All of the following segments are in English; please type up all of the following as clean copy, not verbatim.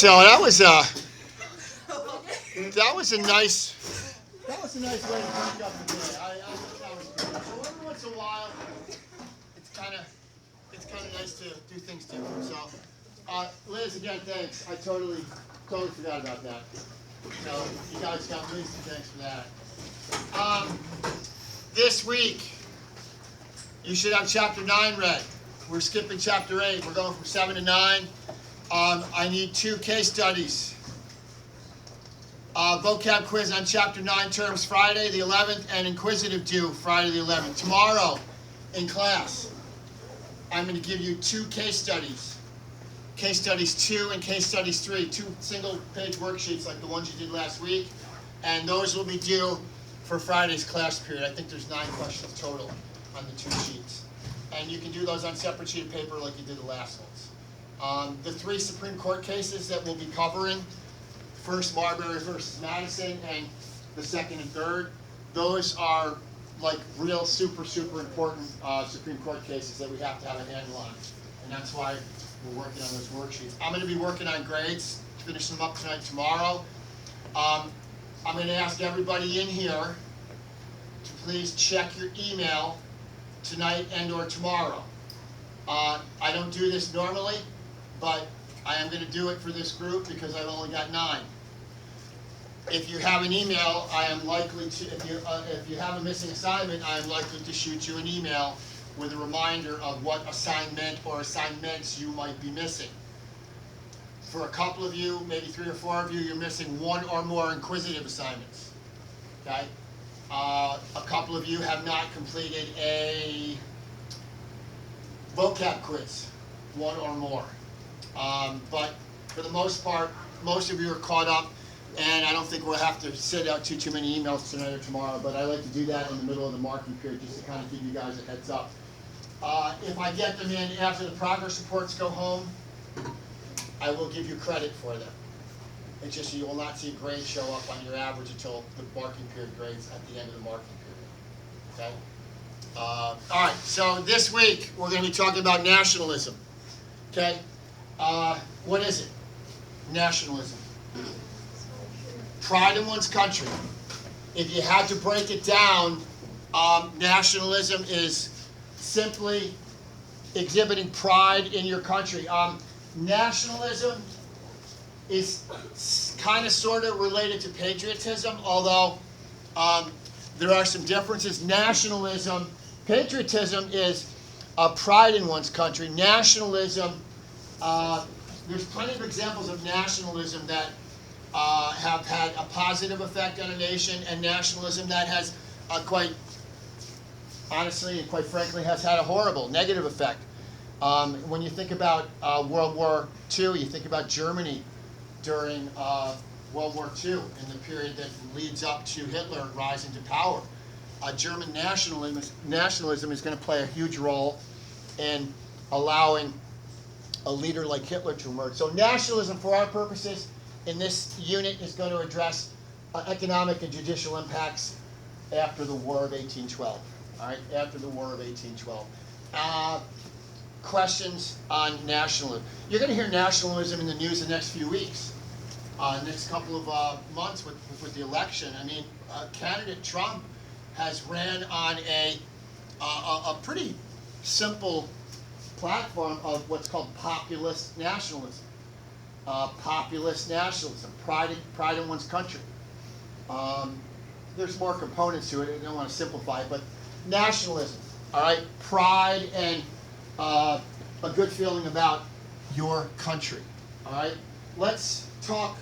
So that was a nice way to break up the day. I thought that was good. So every once in a while, it's kind of nice to do things different. So, Liz, again, thanks. I totally forgot about that. So you guys got Liz, thanks for that. This week, you should have chapter 9 read. We're skipping chapter 8. We're going from 7 to 9. I need 2 case studies. Vocab quiz on chapter 9 terms Friday the 11th, and inquisitive due Friday the 11th. Tomorrow in class, I'm going to give you 2 case studies. Case studies 2 and case studies 3. 2 single-page worksheets like the ones you did last week. And those will be due for Friday's class period. I think there's 9 questions total on the 2 sheets. And you can do those on separate sheet of paper like you did the last ones. The 3 Supreme Court cases that we'll be covering, first Marbury versus Madison, and the second and third, those are like real super important Supreme Court cases that we have to have a handle on. And that's why we're working on those worksheets. I'm going to be working on grades, finish them up tonight, tomorrow. I'm going to ask everybody in here to please check your email tonight and or tomorrow. I don't do this normally, but I am going to do it for this group because I've only got 9. If you have an email, I am likely to, if you have a missing assignment, I am likely to shoot you an email with a reminder of what assignment or assignments you might be missing. For a couple of you, maybe 3 or 4 of you, you're missing 1 or more inquisitive assignments. Okay? A couple of you have not completed a vocab quiz, 1 or more. But for the most part, most of you are caught up, and I don't think we'll have to send out too many emails tonight or tomorrow, but I like to do that in the middle of the marking period just to kind of give you guys a heads up. If I get them in after the progress reports go home, I will give you credit for them. It's just you will not see a grade show up on your average until the marking period grades at the end of the marking period. Okay? All right, so this week we're going to be talking about nationalism. Okay? What is it? Nationalism. Pride in one's country. If you had to break it down, nationalism is simply exhibiting pride in your country. Nationalism is kind of sort of related to patriotism, although there are some differences. Nationalism, patriotism is pride in one's country. Nationalism, there's plenty of examples of nationalism that have had a positive effect on a nation, and nationalism that has quite honestly and quite frankly has had a horrible negative effect. When you think about World War II, you think about Germany during World War II in the period that leads up to Hitler rising to power. German nationalism is going to play a huge role in allowing a leader like Hitler to emerge. So nationalism, for our purposes, in this unit is going to address economic and judicial impacts after the War of 1812. All right, after the War of 1812. Questions on nationalism. You're going to hear nationalism in the news the next few weeks, next couple of months with the election. I mean, candidate Trump has ran on a pretty simple platform of what's called populist nationalism. Populist nationalism, pride in one's country. There's more components to it. I don't want to simplify it, but nationalism, all right, pride and a good feeling about your country. All right, let's talk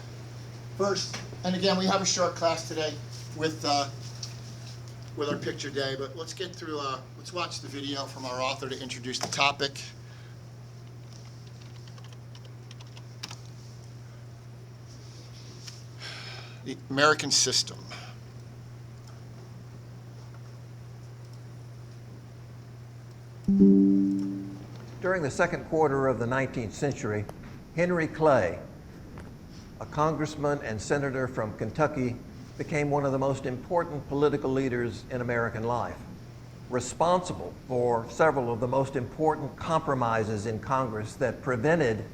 first. And again, we have a short class today with our picture day, but let's get through. Let's watch the video from our author to introduce the topic. The American system. During the second quarter of the 19th century, Henry Clay, a congressman and senator from Kentucky, became one of the most important political leaders in American life, responsible for several of the most important compromises in Congress that prevented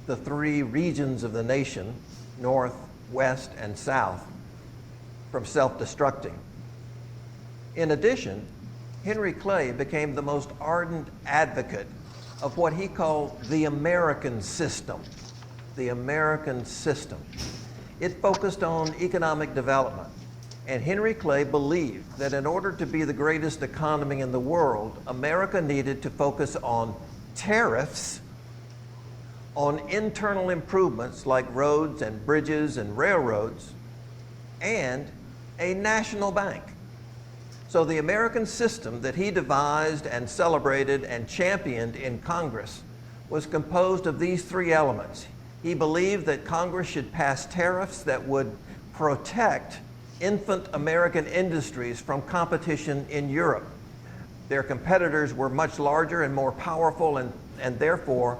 the three regions of the nation, North, West, and South, from self-destructing. In addition, Henry Clay became the most ardent advocate of what he called the American system. The American system. It focused on economic development, and Henry Clay believed that in order to be the greatest economy in the world, America needed to focus on tariffs, on internal improvements like roads and bridges and railroads, and a national bank. So the American system that he devised and celebrated and championed in Congress was composed of these three elements. He believed that Congress should pass tariffs that would protect infant American industries from competition in Europe. Their competitors were much larger and more powerful, and therefore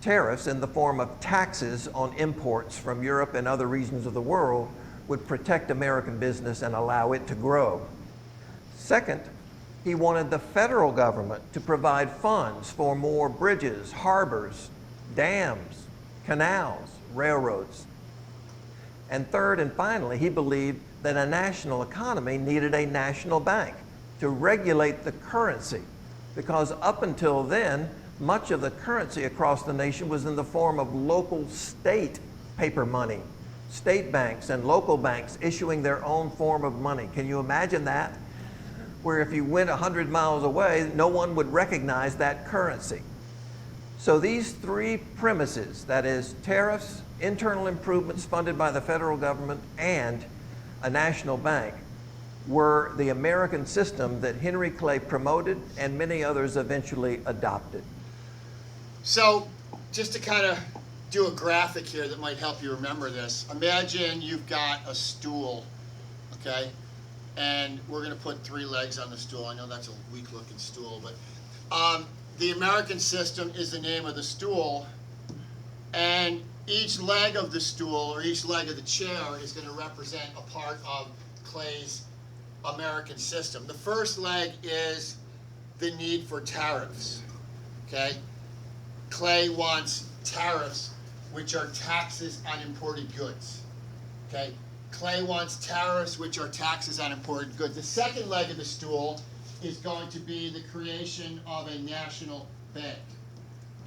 tariffs in the form of taxes on imports from Europe and other regions of the world would protect American business and allow it to grow. Second, he wanted the federal government to provide funds for more bridges, harbors, dams, canals, railroads. And third and finally, he believed that a national economy needed a national bank to regulate the currency, because up until then, much of the currency across the nation was in the form of local state paper money, state banks and local banks issuing their own form of money. Can you imagine that? Where if you went 100 miles away, no one would recognize that currency. So these three premises, that is tariffs, internal improvements funded by the federal government, and a national bank, were the American system that Henry Clay promoted and many others eventually adopted. So just to kind of do a graphic here that might help you remember this, imagine you've got a stool, okay? And we're going to put three legs on the stool. I know that's a weak looking stool, but the American system is the name of the stool, and each leg of the stool or each leg of the chair is going to represent a part of Clay's American system. The first leg is the need for tariffs, okay? Clay wants tariffs, which are taxes on imported goods, okay? Clay wants tariffs, which are taxes on imported goods. The second leg of the stool is going to be the creation of a national bank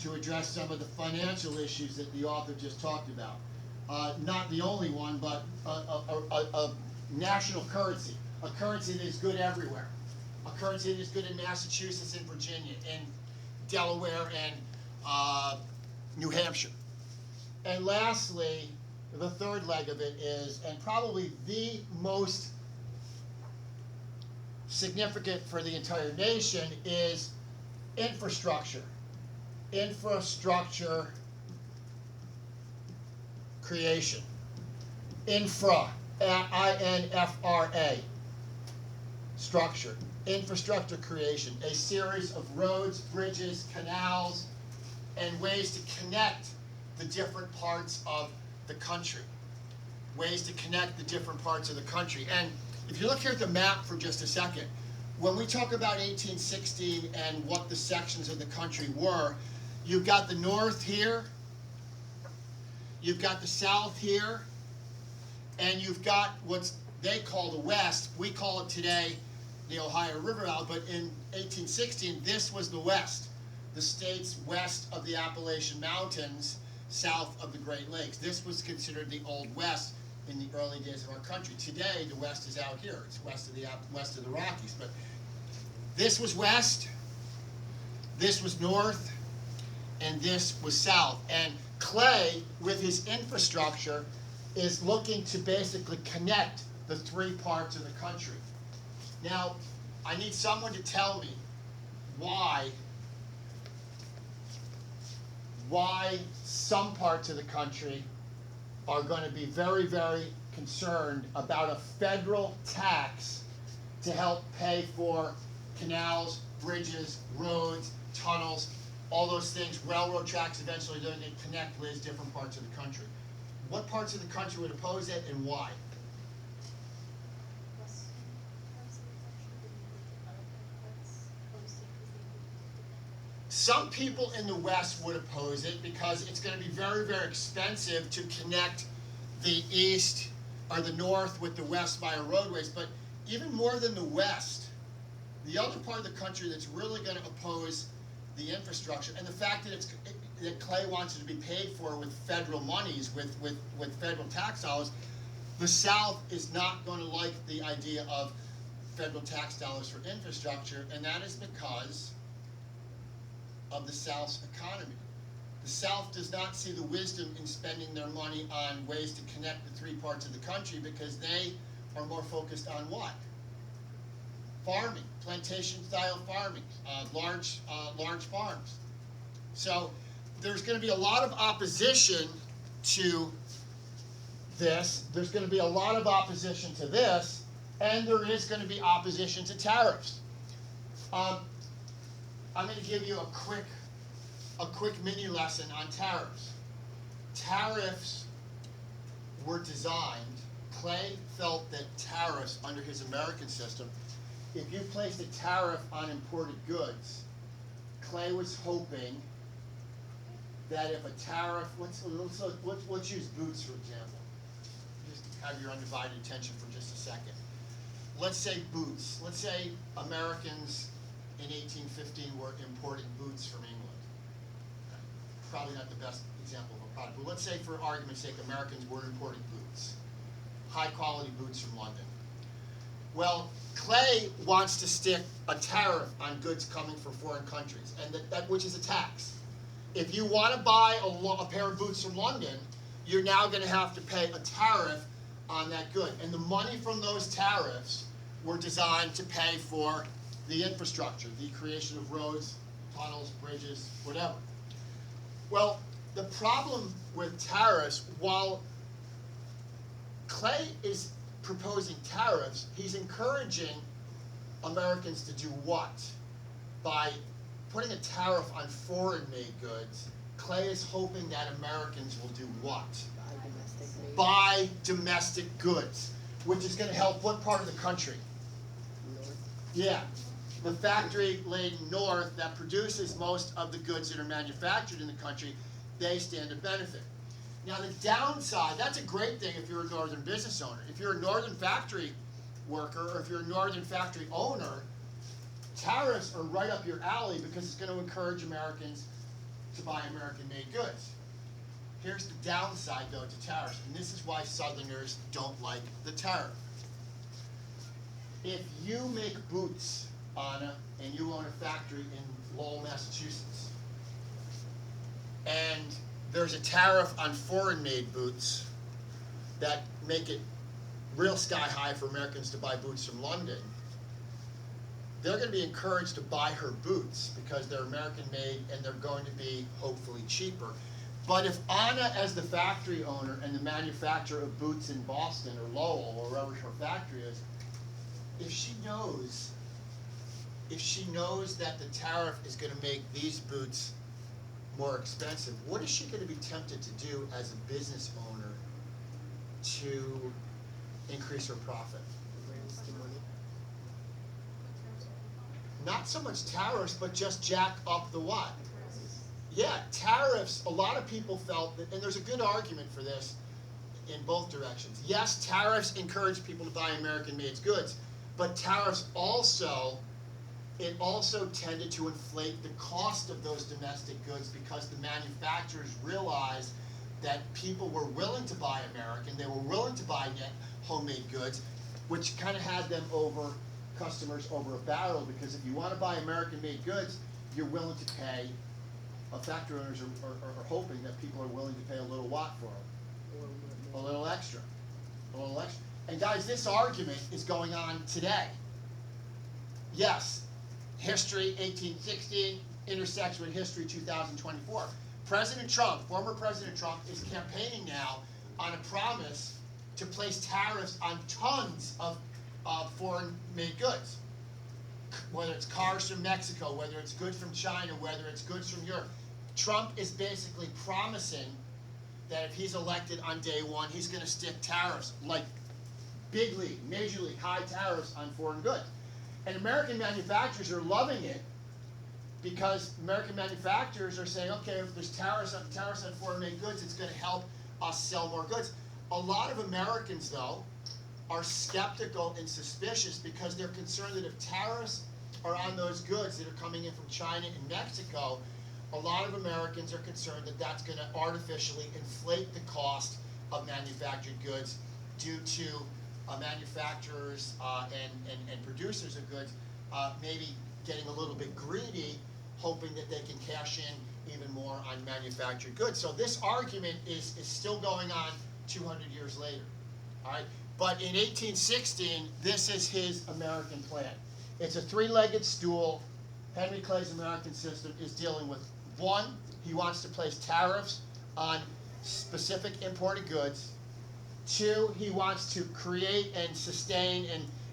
to address some of the financial issues that the author just talked about. Not the only one, but a national currency, a currency that is good everywhere, a currency that is good in Massachusetts and Virginia, in Delaware and New Hampshire. And lastly, the third leg of it is, and probably the most significant for the entire nation, is infrastructure. Infrastructure creation. Infra, I-N-F-R-A, structure. Infrastructure creation, a series of roads, bridges, canals, and ways to connect the different parts of the country. Ways to connect the different parts of the country. And if you look here at the map for just a second, when we talk about 1816 and what the sections of the country were, you've got the North here, you've got the South here, and you've got what they call the West. We call it today the Ohio River Valley, but in 1816, this was the West. The states west of the Appalachian Mountains, south of the Great Lakes. This was considered the Old West in the early days of our country. Today, the West is out here. It's west of the Rockies. But this was West, this was North, and this was South. And Clay, with his infrastructure, is looking to basically connect the three parts of the country. Now, I need someone to tell me why some parts of the country are going to be very, very concerned about a federal tax to help pay for canals, bridges, roads, tunnels, all those things, railroad tracks eventually going to connect with different parts of the country. What parts of the country would oppose it and why? some people in the West would oppose it because it's going to be very, very expensive to connect the East or the North with the West via roadways. But even more than the West, the other part of the country that's really going to oppose the infrastructure, and the fact that that Clay wants it to be paid for with federal monies, with federal tax dollars, the South is not going to like the idea of federal tax dollars for infrastructure, and that is because of the South's economy. The South does not see the wisdom in spending their money on ways to connect the three parts of the country because they are more focused on what? Farming, plantation-style farming, large farms. So there's going to be a lot of opposition to this. There's going to be a lot of opposition to this, and there is going to be opposition to tariffs. I'm going to give you a quick mini lesson on tariffs. Tariffs were designed. Clay felt that tariffs under his American system, if you placed a tariff on imported goods, Clay was hoping that if a tariff, let's use boots for example. Just have your undivided attention for just a second. Let's say boots. Let's say Americans in 1815 were importing boots from England. Probably not the best example of a product, but let's say for argument's sake Americans were importing boots. High quality boots from London. Well, Clay wants to stick a tariff on goods coming from foreign countries, and that which is a tax. If you want to buy a pair of boots from London, you're now going to have to pay a tariff on that good. And the money from those tariffs were designed to pay for the infrastructure, the creation of roads, tunnels, bridges, whatever. Well, the problem with tariffs, while Clay is proposing tariffs, he's encouraging Americans to do what? By putting a tariff on foreign-made goods, Clay is hoping that Americans will do what? Buy domestic goods, which is going to help what part of the country? Yeah, the factory-laden north that produces most of the goods that are manufactured in the country, they stand to benefit. Now the downside, that's a great thing if you're a northern business owner. If you're a northern factory worker or if you're a northern factory owner, tariffs are right up your alley because it's going to encourage Americans to buy American-made goods. Here's the downside, though, to tariffs, and this is why Southerners don't like the tariff. If you make boots, Anna, and you own a factory in Lowell, Massachusetts, and there's a tariff on foreign-made boots that make it real sky-high for Americans to buy boots from London, they're going to be encouraged to buy her boots because they're American-made and they're going to be hopefully cheaper. But if Anna, as the factory owner and the manufacturer of boots in Boston or Lowell or wherever her factory is, if she knows that the tariff is going to make these boots more expensive, what is she going to be tempted to do as a business owner to increase her profit? Not so much tariffs, but just jack up the what? Yeah, tariffs, a lot of people felt that, and there's a good argument for this in both directions. Yes, tariffs encourage people to buy American-made goods, but tariffs also tended to inflate the cost of those domestic goods because the manufacturers realized that people were willing to buy American, they were willing to buy homemade goods, which kind of had them over customers over a barrel, because if you want to buy American-made goods, you're willing to pay, factory owners are hoping that people are willing to pay a little what for them? A little extra. And guys, this argument is going on today. Yes, history 1816 intersects with history 2024. President Trump, former President Trump, is campaigning now on a promise to place tariffs on tons of foreign-made goods. Whether it's cars from Mexico, whether it's goods from China, whether it's goods from Europe. Trump is basically promising that if he's elected on day one, he's going to stick tariffs, like big league, major league, high tariffs on foreign goods. And American manufacturers are loving it because American manufacturers are saying, okay, if there's tariffs on foreign-made goods, it's going to help us sell more goods. A lot of Americans, though, are skeptical and suspicious because they're concerned that if tariffs are on those goods that are coming in from China and Mexico, a lot of Americans are concerned that that's going to artificially inflate the cost of manufactured goods due to manufacturers and producers of goods maybe getting a little bit greedy, hoping that they can cash in even more on manufactured goods. So this argument is still going on 200 years later. All right? But in 1816, this is his American plan. It's a three-legged stool. Henry Clay's American system is dealing with, one, he wants to place tariffs on specific imported goods. Two, he wants to create and sustain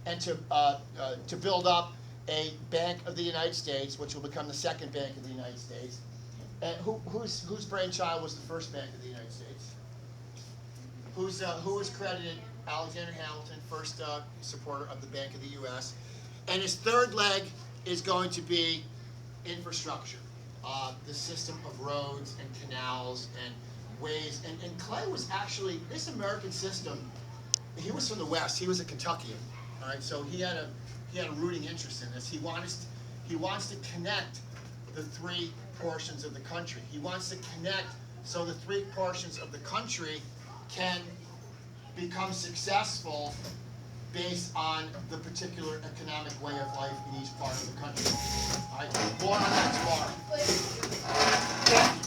and to build up a Bank of the United States, which will become the second Bank of the United States. And whose brainchild was the first Bank of the United States? Who was credited? Alexander Hamilton, first supporter of the Bank of the U.S. And his third leg is going to be infrastructure, the system of roads and canals and ways. And Clay was actually, this American system, he was from the West. He was a Kentuckian, all right? So he had a rooting interest in this. He wants to connect the three portions of the country. He wants to connect so the three portions of the country can become successful based on the particular economic way of life in each part of the country. All right, more on that tomorrow.